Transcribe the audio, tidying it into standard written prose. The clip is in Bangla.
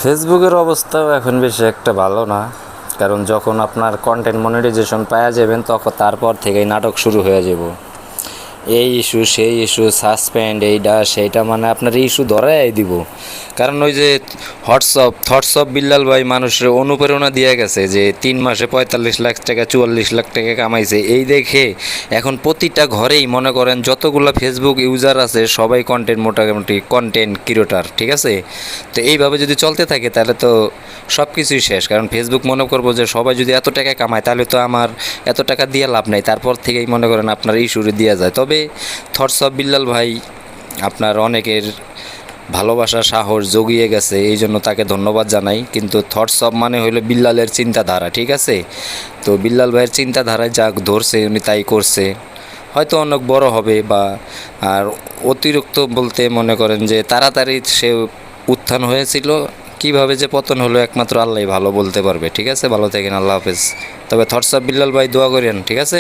ফেসবুকের অবস্থাও এখন বেশি একটা ভালো না। কারণ যখন আপনার কন্টেন্ট মনিটাইজেশন পাওয়া যাবেন তখন তারপর থেকেই নাটক শুরু হয়ে যাব। এই ইস্যু সেই ইস্যু সাসপেন্ড এইটা সেইটা, মানে আপনার এই ইস্যু ধরাই দিব। কারণ ওই যে থটস অফ বিল্লাল ভাই মানুষের অনুপ্রেরণা দিয়ে গেছে যে 3 মাসে 45 লাখ টাকা 44 লাখ টাকা কামাইছে। এই দেখে এখন প্রতিটা ঘরেই মনে করেন যতগুলো ফেসবুক ইউজার আছে সবাই মোটামুটি কন্টেন্ট ক্রিয়েটর, ঠিক আছে। তো এইভাবে যদি চলতে থাকে তাহলে তো সব কিছুই শেষ। কারণ ফেসবুক মনে করবো যে সবাই যদি এত টাকা কামায় তাহলে তো আমার এত টাকা দিয়ে লাভ নাই, তারপর থেকেই মনে করেন আপনার ইস্যুরে দেওয়া যায়। তবে থটস অফ বিল্লাল ভাই আপনার অনেকের ভালোবাসা সাহস জগিয়ে গেছে, এই জন্য তাকে ধন্যবাদ জানাই। কিন্তু থটস অফ মানে হইলো বিল্লালের চিন্তাধারা, ঠিক আছে। তো বিল্লাল ভাইয়ের চিন্তাধারায় যা ধরছে উনি তাই করছে, হয়তো অনেক বড় হবে বা আর অতিরিক্ত বলতে মনে করেন যে তাড়াতাড়ি সে উত্থান হয়েছিল, কিভাবে যে পতন হলো একমাত্র আল্লাহই ভালো বলতে পারবে, ঠিক আছে। ভালো থাকেন, আল্লাহ হাফেজ। তবে থটস অফ বিল্লাল ভাই দোয়া করেন, ঠিক আছে।